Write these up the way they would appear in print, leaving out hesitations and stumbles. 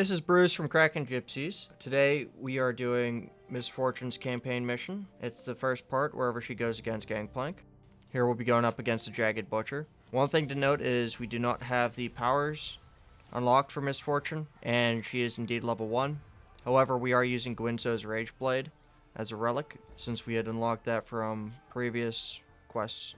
This is Bruce from Kraken Gypsies. Today we are doing Miss Fortune's campaign mission. It's the first part wherever she goes against Gangplank. Here we'll be going up against the Jagged Butcher. One thing to note is we do not have the powers unlocked for Miss Fortune, and she is indeed level 1. However, we are using Gwynzo's Rage Blade as a relic, since we had unlocked that from previous quests.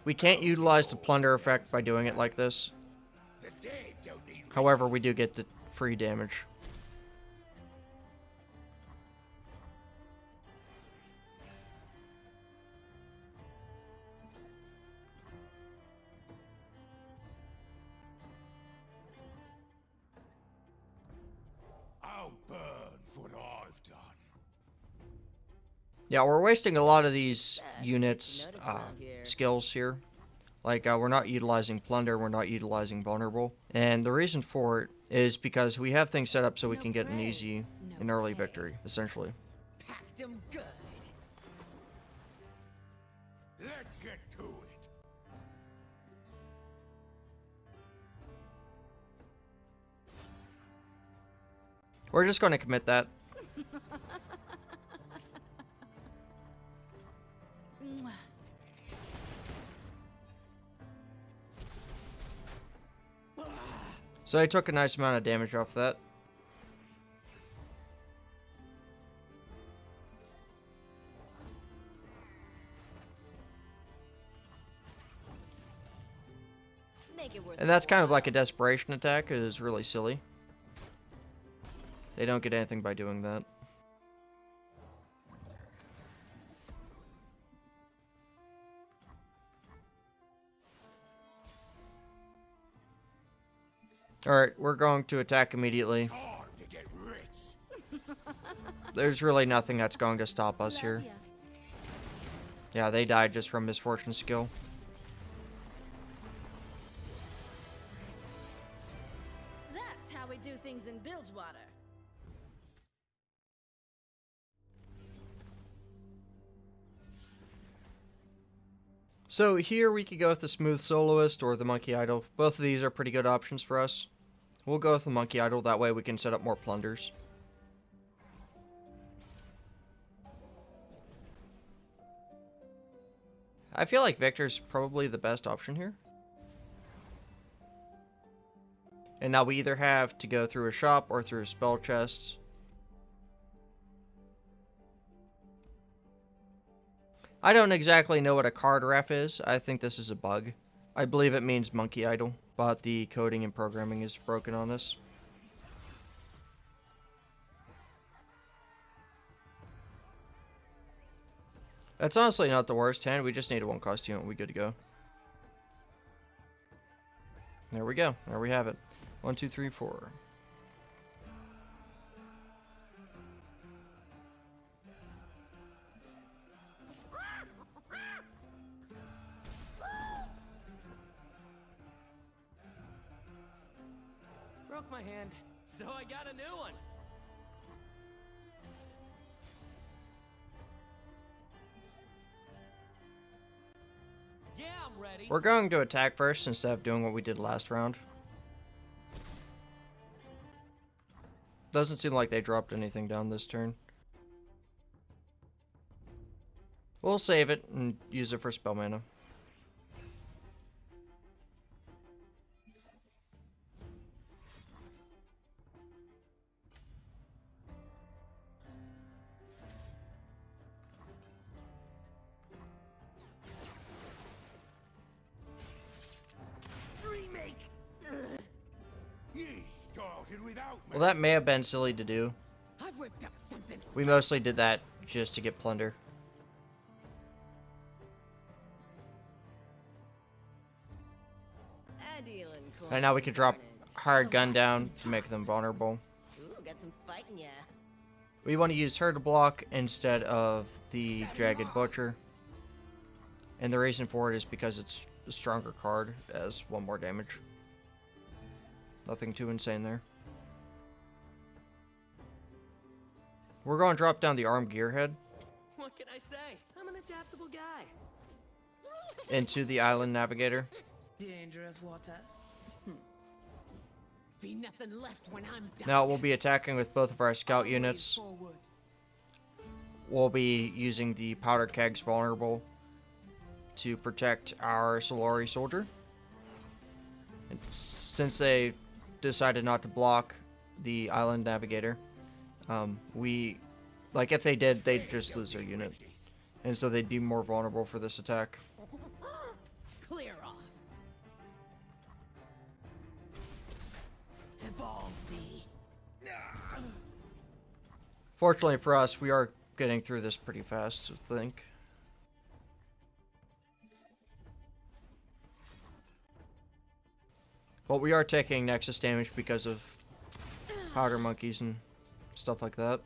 We can't utilize the plunder effect by doing it like this. However, we do get the free damage. I'll burn for what I've done. Yeah, we're wasting a lot of these units' skills here. Like, we're not utilizing Plunder, we're not utilizing Vulnerable. And the reason for it is because we have things set up so we can get an easy and early victory, essentially. Packed 'em good. Let's get to it. We're just going to commit that. So I took a nice amount of damage off that. And that's kind of like a desperation attack. It is really silly. They don't get anything by doing that. Alright, we're going to attack immediately. Time to get rich. There's really nothing that's going to stop us here. Yeah, they died just from Misfortune's skill. That's how we do things in Bilgewater. So here we could go with the Smooth Soloist or the Monkey Idol. Both of these are pretty good options for us. We'll go with the Monkey Idol, that way we can set up more plunders. I feel like Victor's probably the best option here. And now we either have to go through a shop or through a spell chest. I don't exactly know what a card ref is. I think this is a bug. I believe it means Monkey Idol, but the coding and programming is broken on this. That's honestly not the worst hand. We just need a 1 costume and we're good to go. There we go. There we have it. 1, 2, 3, 4. Broke my hand, so I got a new one. Yeah, I'm ready. We're going to attack first instead of doing what we did last round. Doesn't seem like they dropped anything down this turn. We'll save it and use it for spell mana. Remake. You started without me. Well, that may have been silly to do. I've whipped up something. We mostly did that just to get plunder. And now we can drop hard gun down to make them vulnerable. Ooh, got some fighting, yeah. We want to use her to block instead of the Jagged Butcher. And the reason for it is because it's a stronger card, as 1 more damage. Nothing too insane there. We're going to drop down the armed gearhead What can I say? I'm an adaptable guy. into the island navigator. Dangerous waters. Be nothing left when I'm done. Now we'll be attacking with both of our scout Always units. forward. We'll be using the powder kegs vulnerable to protect our Solari soldier. And since they decided not to block the island navigator, if they did, they'd just lose their unit. And so they'd be more vulnerable for this attack. Clear off. Evolve me. Fortunately for us, we are getting through this pretty fast, I think. But we are taking nexus damage because of powder monkeys and stuff like that.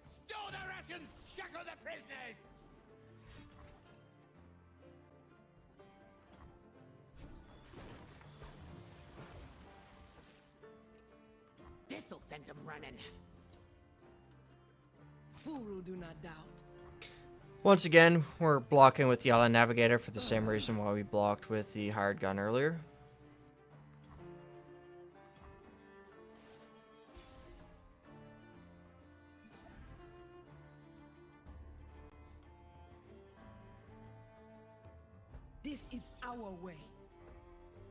Store the rations! Shackle the prisoners! This'll send them running. Furu do not doubt. Once again, we're blocking with the island navigator for the same reason why we blocked with the hired gun earlier. This is our way.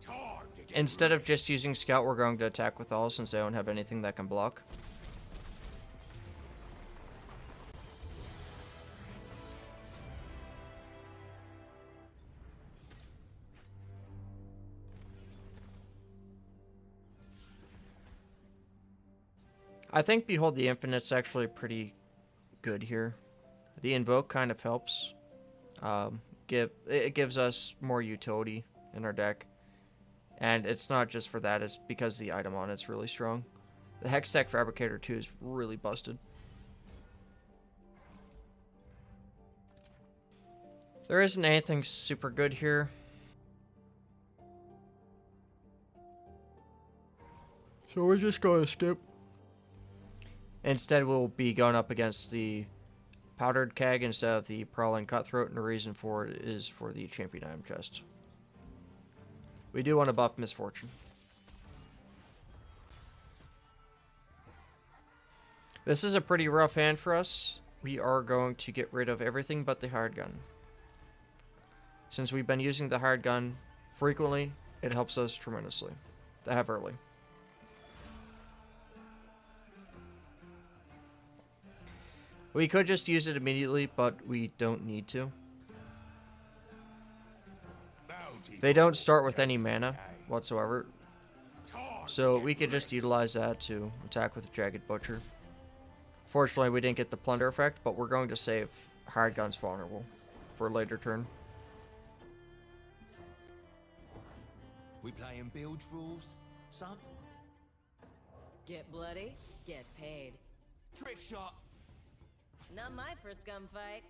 Time to get Instead of just using scout, we're going to attack with all since they don't have anything that can block. I think Behold the Infinite's actually pretty good here. The Invoke kind of helps. It gives us more utility in our deck. And it's not just for that, it's because the item on it's really strong. The Hextech Fabricator 2 is really busted. There isn't anything super good here. So we're just going to skip. Instead, we'll be going up against the Powdered Keg instead of the Prowling Cutthroat, and the reason for it is for the Champion Item Chest. We do want to buff Misfortune. This is a pretty rough hand for us. We are going to get rid of everything but the hired gun. Since we've been using the hired gun frequently, it helps us tremendously to have early. We could just use it immediately, but we don't need to. They don't start with any mana whatsoever, so we could just utilize that to attack with the Jagged Butcher. Fortunately, we didn't get the Plunder effect, but we're going to save Hired Gun's vulnerable for a later turn. We playing bilge rules, son? Get bloody, get paid. Trick shot. Not my first gunfight.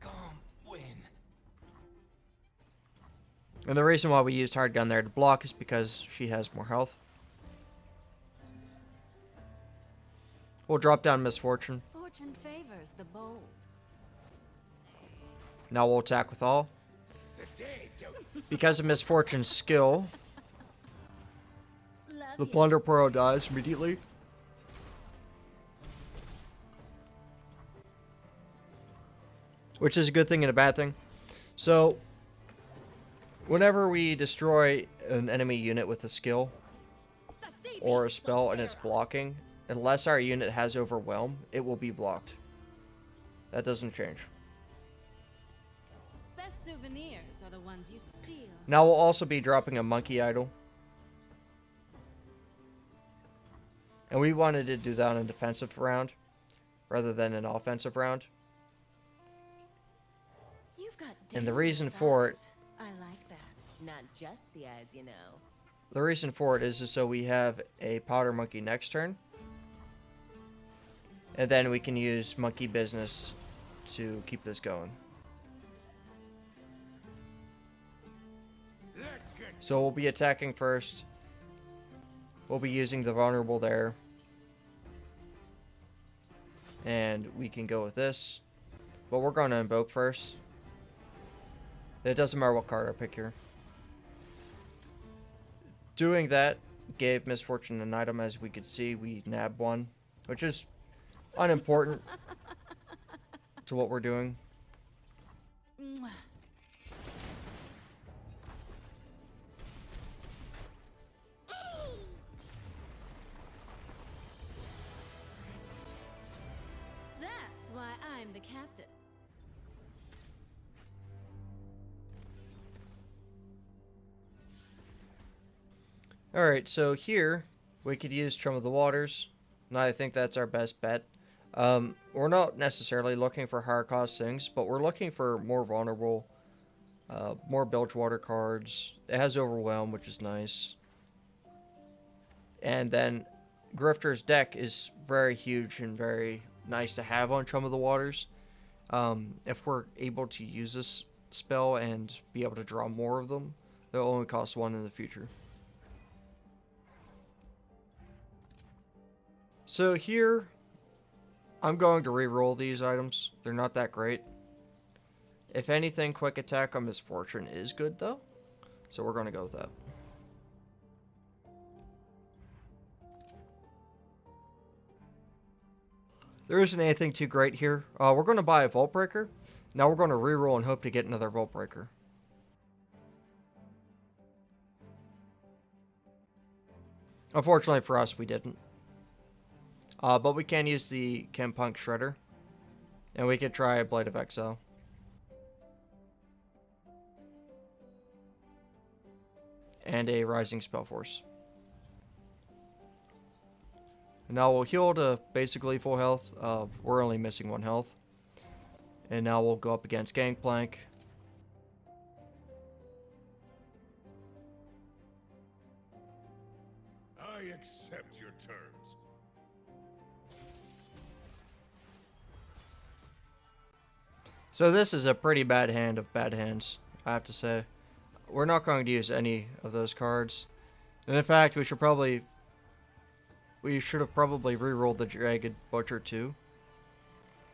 Can't win. And the reason why we used Hard Gun there to block is because she has more health. We'll drop down Misfortune. Fortune favors the bold. Now we'll attack with all. The dead don't. Because of Misfortune's skill, Love the you. Plunder Pearl dies immediately. Which is a good thing and a bad thing. So, whenever we destroy an enemy unit with a skill The sea or a beasts spell will and it's bear us. blocking, unless our unit has Overwhelm, it will be blocked. That doesn't change. Best souvenirs are the ones you steal. Now we'll also be dropping a Monkey Idol. And we wanted to do that on a defensive round rather than an offensive round. You've got And the dangerous reason for it- eyes. I like that. Not just the eyes, you know. The reason for it is so we have a Powder Monkey next turn. And then we can use Monkey Business to keep this going. Let's get So we'll be attacking first. we'll be using the vulnerable there. And we can go with this. But we're going to invoke first. It doesn't matter what card I pick here. Doing that gave Misfortune an item. As we could see, we nabbed one, which is unimportant to what we're doing. That's why I'm the captain. Alright, so here we could use Chum of the Waters, and I think that's our best bet. We're not necessarily looking for higher cost things, but we're looking for more vulnerable, more Bilgewater cards. It has Overwhelm, which is nice. And then Grifter's deck is very huge and very nice to have on Chum of the Waters. If we're able to use this spell and be able to draw more of them, they'll only cost one in the future. So here, I'm going to re-roll these items. They're not that great. If anything, Quick Attack on Misfortune is good though. So we're going to go with that. There isn't anything too great here. We're going to buy a Vault Breaker. Now we're going to re-roll and hope to get another Vault Breaker. Unfortunately for us, we didn't. But we can use the Gangplank Shredder. And we could try a Blade of Exile. And a Rising Spellforce. And now we'll heal to basically full health. We're only missing 1 health. And now we'll go up against Gangplank. I accept your terms. So this is a pretty bad hand of bad hands, I have to say. We're not going to use any of those cards. And in fact, we should have probably re-rolled the Jagged Butcher too.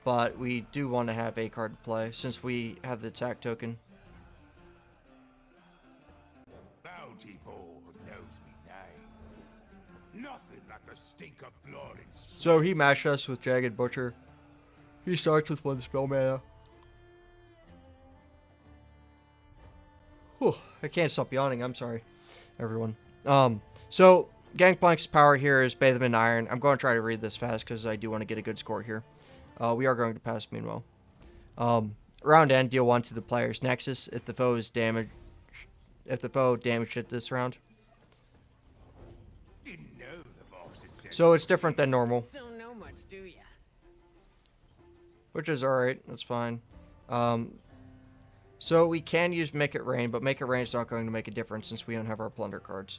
But we do want to have a card to play since we have the attack token. Bounty Board knows me name. Nothing like the stink of blood and So he matched us with Jagged Butcher. He starts with 1 spell mana. Whew, I can't stop yawning. I'm sorry, everyone. So Gangplank's power here is Bathe Them in Iron. I'm going to try to read this fast because I do want to get a good score here. We are going to pass meanwhile. Round end, deal 1 to the player's Nexus if the foe is damaged. If the foe damaged it this round. didn't know the boss had said. So it's different than normal, Don't know much, do ya? which is alright. That's fine. So we can use Make It Rain, but Make It Rain is not going to make a difference since we don't have our Plunder cards.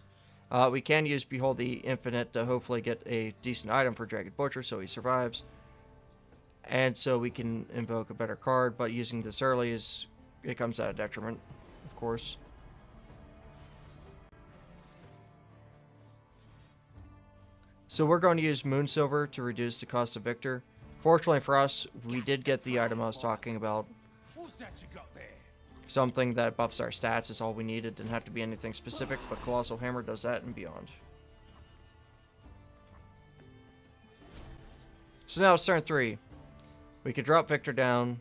We can use Behold the Infinite to hopefully get a decent item for Jagged Butcher so he survives. And so we can invoke a better card, but using this early it comes at a detriment, of course. So we're going to use Moonsilver to reduce the cost of Victor. Fortunately for us, we did get the item I was talking about. What's that you got there? Something that buffs our stats is all we needed. Didn't have to be anything specific, but Colossal Hammer does that and beyond. So now it's turn 3. We could drop Victor down,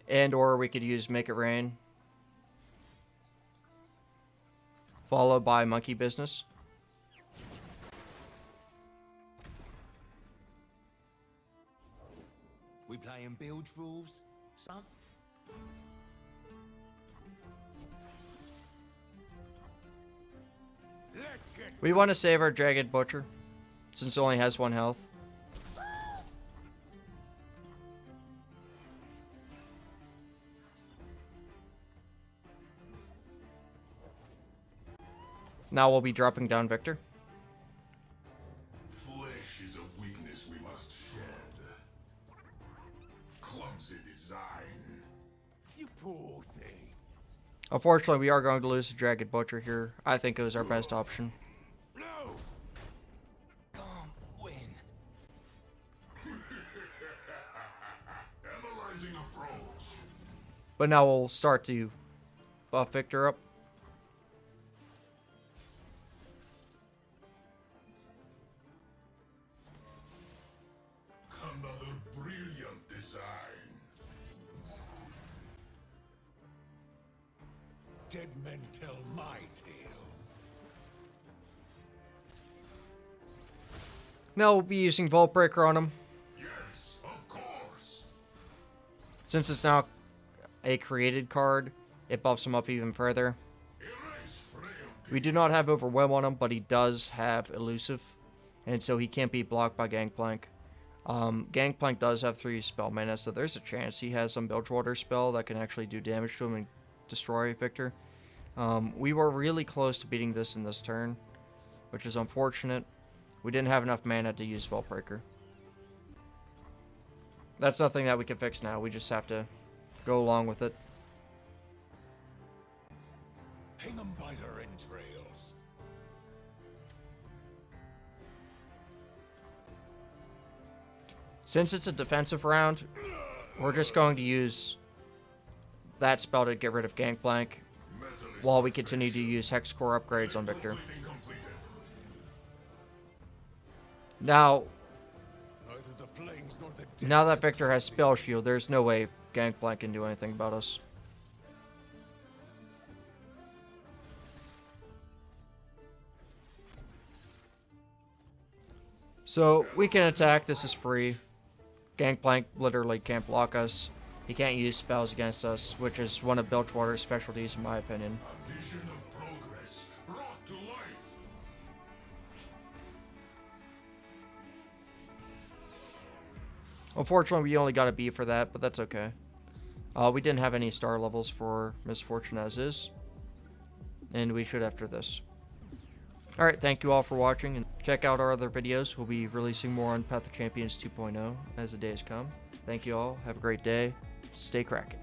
and or we could use Make It Rain, followed by Monkey Business. We playing bilge rules, son? Let's get. We want to save our Jagged Butcher, since it only has 1 health. Now we'll be dropping down Victor. Flesh is a weakness we must shed. Clumsy design. You poor thing. Unfortunately, we are going to lose the Jagged Butcher here. I think it was our best option. But now we'll start to buff Victor up. Another brilliant design. Dead men tell my tale. Now we'll be using Vault Breaker on him. Yes, of course. Since it's now a created card, it buffs him up even further. Erase frailty. We do not have Overwhelm on him, but he does have Elusive, and so he can't be blocked by Gangplank. Gangplank does have 3 spell mana, so there's a chance he has some Bilgewater spell that can actually do damage to him and destroy Victor. We were really close to beating this in this turn, which is unfortunate. We didn't have enough mana to use Vault Breaker. That's nothing that we can fix now. We just have to go along with it. Hang 'em by their entrails. Since it's a defensive round, we're just going to use that spell to get rid of Gangplank while we continue to use Hex Core upgrades on Victor. Now that Victor has Spell Shield, there's no way Gangplank can do anything about us. So, we can attack. This is free. Gangplank literally can't block us. He can't use spells against us, which is one of Bilgewater's specialties in my opinion. A vision of progress brought to life. Unfortunately, we only got a B for that, but that's okay. We didn't have any star levels for Misfortune as is. And we should after this. Alright, thank you all for watching, and check out our other videos. We'll be releasing more on Path of Champions 2.0 as the days come. Thank you all. Have a great day. Stay Kraken.